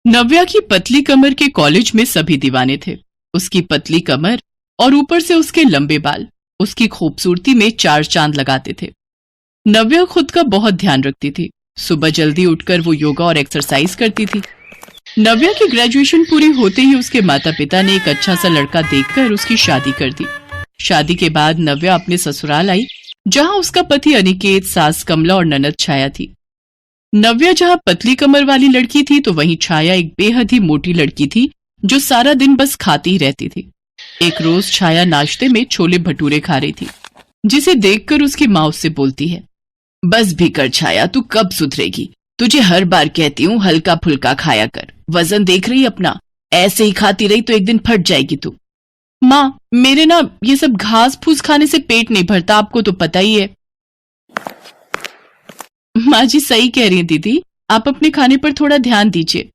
नव्या की पतली कमर के कॉलेज में सभी दीवाने थे। उसकी पतली कमर और ऊपर से उसके लंबे बाल उसकी खूबसूरती में चार चांद लगाते थे। नव्या खुद का बहुत ध्यान रखती थी। सुबह जल्दी उठकर वो योगा और एक्सरसाइज करती थी। नव्या की ग्रेजुएशन पूरी होते ही उसके माता पिता ने एक अच्छा सा लड़का देखकर उसकी शादी कर दी। शादी के बाद नव्या अपने ससुराल आई, जहां उसका पति अनिकेत, सास कमला और ननद छाया थी। नव्या जहां पतली कमर वाली लड़की थी, तो वहीं छाया एक बेहद ही मोटी लड़की थी जो सारा दिन बस खाती ही रहती थी। एक रोज छाया नाश्ते में छोले भटूरे खा रही थी, जिसे देखकर उसकी माँ उससे बोलती है, बस भी कर छाया, तू कब सुधरेगी? तुझे हर बार कहती हूँ हल्का फुल्का खाया कर, वजन देख रही अपना, ऐसे ही खाती रही तो एक दिन फट जाएगी तू। माँ, मेरे ना ये सब घास फूस खाने से पेट नहीं भरता, आपको तो पता ही है। माँ जी सही कह रही हैं दीदी, आप अपने खाने पर थोड़ा ध्यान दीजिए।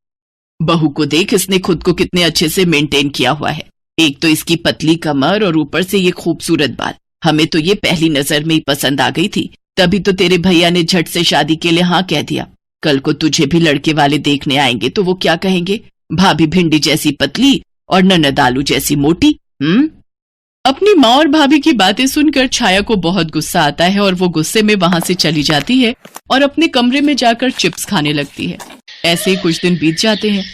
बहू को देख, इसने खुद को कितने अच्छे से मेंटेन किया हुआ है। एक तो इसकी पतली कमर और ऊपर से ये खूबसूरत बाल। हमें तो ये पहली नजर में ही पसंद आ गई थी, तभी तो तेरे भैया ने झट से शादी के लिए हाँ कह दिया। कल को तुझे भी लड़के वाले देखने आएंगे तो वो क्या कहेंगे, भाभी भिंडी जैसी पतली और ननद आलू जैसी मोटी। अपनी माँ और भाभी की बातें सुनकर छाया को बहुत गुस्सा आता है और वो गुस्से में वहां से चली जाती है और अपने कमरे में जाकर चिप्स खाने लगती है। ऐसे ही कुछ दिन बीत जाते हैं।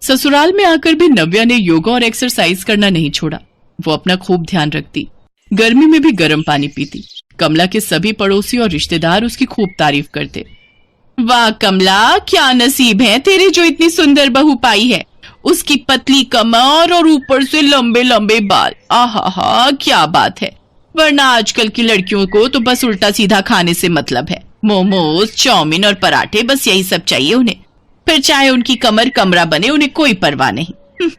ससुराल में आकर भी नव्या ने योगा और एक्सरसाइज करना नहीं छोड़ा। वो अपना खूब ध्यान रखती, गर्मी में भी गर्म पानी पीती। कमला के सभी पड़ोसी और रिश्तेदार उसकी खूब तारीफ करते। वाह कमला, क्या नसीब है तेरे जो इतनी सुंदर बहू पाई है। उसकी पतली कमर और ऊपर से लंबे लंबे बाल, आहा क्या बात है। वरना आजकल की लड़कियों को तो बस उल्टा सीधा खाने से मतलब है। मोमोज, चाउमीन और पराठे, बस यही सब चाहिए उन्हें। फिर चाहे उनकी कमर कमरा बने, उन्हें कोई परवाह नहीं।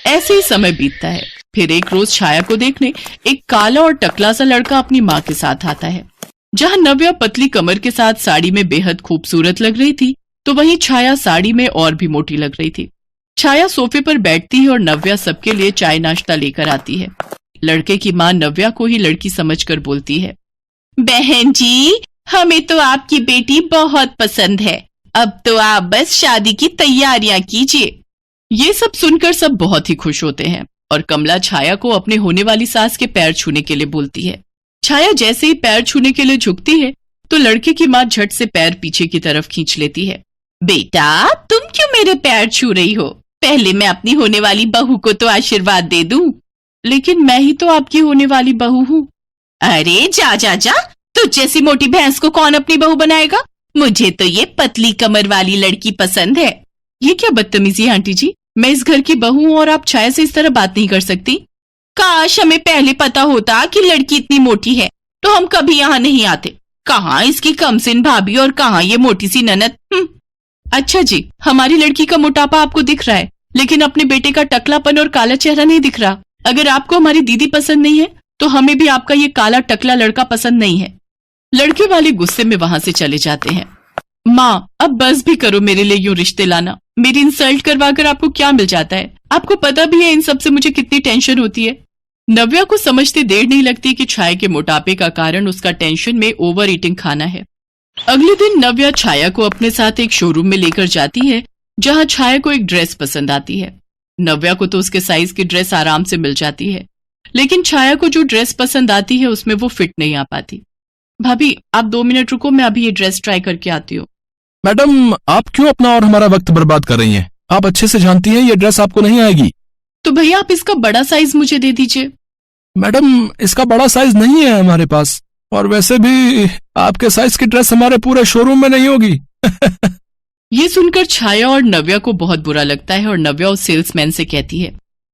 ऐसे ही समय बीतता है। फिर एक रोज छाया को देखने एक काला और टकला सा लड़का अपनी माँ के साथ आता है। जहाँ नव्या पतली कमर के साथ साड़ी में बेहद खूबसूरत लग रही थी, तो वहीं छाया साड़ी में और भी मोटी लग रही थी। छाया सोफे पर बैठती है और नव्या सबके लिए चाय नाश्ता लेकर आती है। लड़के की माँ नव्या को ही लड़की समझकर बोलती है, बहन जी, हमें तो आपकी बेटी बहुत पसंद है। अब तो आप बस शादी की तैयारियां कीजिए। ये सब सुनकर सब बहुत ही खुश होते हैं और कमला छाया को अपने होने वाली सास के पैर छूने के लिए बोलती है। छाया जैसे ही पैर छूने के लिए झुकती है, तो लड़के की माँ झट से पैर पीछे की तरफ खींच लेती है। बेटा, तुम क्यों मेरे पैर छू रही हो? पहले मैं अपनी होने वाली बहू को तो आशीर्वाद दे दूं। लेकिन मैं ही तो आपकी होने वाली बहू हूँ। अरे जा जा जा, तुझ जैसी मोटी भैंस को कौन अपनी बहू बनाएगा? मुझे तो ये पतली कमर वाली लड़की पसंद है। ये क्या बदतमीजी आंटी जी, मैं इस घर की बहू हूँ और आप छाया से इस तरह बात नहीं कर सकती। काश हमें पहले पता होता कि लड़की इतनी मोटी है, तो हम कभी यहाँ नहीं आते। कहाँ इसकी कमसिन भाभी और कहाँ ये मोटी सी ननद। अच्छा जी, हमारी लड़की का मोटापा आपको दिख रहा है, लेकिन अपने बेटे का टकलापन और काला चेहरा नहीं दिख रहा। अगर आपको हमारी दीदी पसंद नहीं है, तो हमें भी आपका ये काला टकला लड़का पसंद नहीं है। लड़के वाले गुस्से में वहां से चले जाते हैं। माँ, अब बस भी करो मेरे लिए यूं रिश्ते लाना। मेरी इंसल्ट करवाकर आपको क्या मिल जाता है? आपको पता भी है इन सब से मुझे कितनी टेंशन होती है। नव्या को समझते देर नहीं लगती कि छाया के मोटापे का कारण उसका टेंशन में ओवर ईटिंग खाना है। अगले दिन नव्या छाया को अपने साथ एक शोरूम में लेकर जाती है, जहां छाया को एक ड्रेस पसंद आती है। नव्या को तो उसके साइज की ड्रेस आराम से मिल जाती है, लेकिन छाया को जो ड्रेस पसंद आती है उसमें वो फिट नहीं आ पाती। भाभी, आप 2 मिनट रुको, मैं अभी ये ड्रेस ट्राई करके आती हूँ। मैडम, आप क्यों अपना और हमारा वक्त बर्बाद कर रही हैं? आप अच्छे से जानती हैं ये ड्रेस आपको नहीं आएगी। तो भैया आप इसका बड़ा साइज मुझे दे दीजिए। मैडम, इसका बड़ा साइज नहीं है हमारे पास, और वैसे भी आपके साइज की ड्रेस हमारे पूरे शोरूम में नहीं होगी। ये सुनकर छाया और नव्या को बहुत बुरा लगता है और नव्या उस सेल्समैन से कहती है,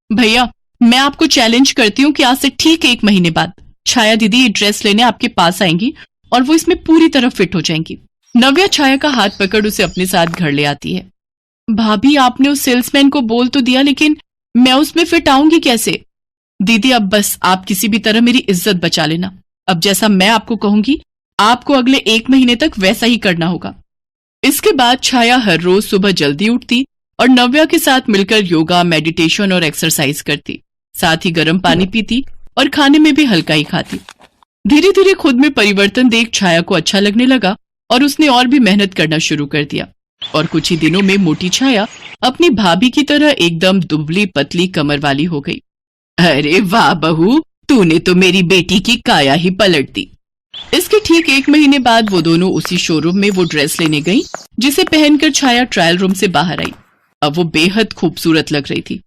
भैया मैं आपको चैलेंज करती हूँ कि आज से ठीक 1 महीने बाद छाया दीदी ये ड्रेस लेने आपके पास आएंगी और वो इसमें पूरी तरह फिट हो जाएंगी। नव्या छाया का हाथ पकड़ उसे अपने साथ घर ले आती है। भाभी, आपने उस सेल्समैन को बोल तो दिया, लेकिन मैं उसमें फिट आऊंगी कैसे? दीदी अब बस आप किसी भी तरह मेरी इज्जत बचा लेना। अब जैसा मैं आपको कहूंगी, आपको अगले 1 महीने तक वैसा ही करना होगा। इसके बाद छाया हर रोज सुबह जल्दी उठती और नव्या के साथ मिलकर योगा, मेडिटेशन और एक्सरसाइज करती। साथ ही गर्म पानी पीती और खाने में भी हल्का ही खाती। धीरे धीरे खुद में परिवर्तन देख छाया को अच्छा लगने लगा और उसने और भी मेहनत करना शुरू कर दिया और कुछ ही दिनों में मोटी छाया अपनी भाभी की तरह एकदम दुबली पतली कमर वाली हो गई। अरे वाह बहू, तूने तो मेरी बेटी की काया ही पलट दी। इसके ठीक 1 महीने बाद वो दोनों उसी शोरूम में वो ड्रेस लेने गई जिसे पहनकर छाया ट्रायल रूम से बाहर आई। अब वो बेहद खूबसूरत लग रही थी।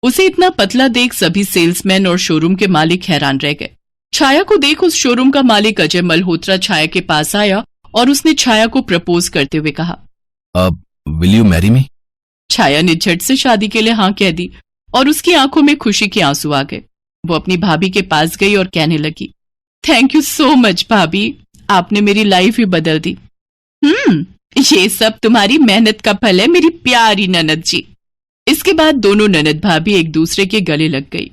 उसे इतना पतला देख सभी सेल्समैन और शोरूम के मालिक हैरान रह गए। छाया को देख उस शोरूम का मालिक अजय मल्होत्रा छाया के पास आया और उसने छाया को प्रपोज करते हुए कहा, अब विल यू मैरी मी? छाया ने झट से शादी के लिए हाँ कह दी और उसकी आंखों में खुशी के आंसू आ गए। वो अपनी भाभी के पास गई और कहने लगी, थैंक यू सो मच भाभी, आपने मेरी लाइफ ही बदल दी। ये सब तुम्हारी मेहनत का फल है मेरी प्यारी ननद जी। इसके बाद दोनों ननद भाभी एक दूसरे के गले लग गई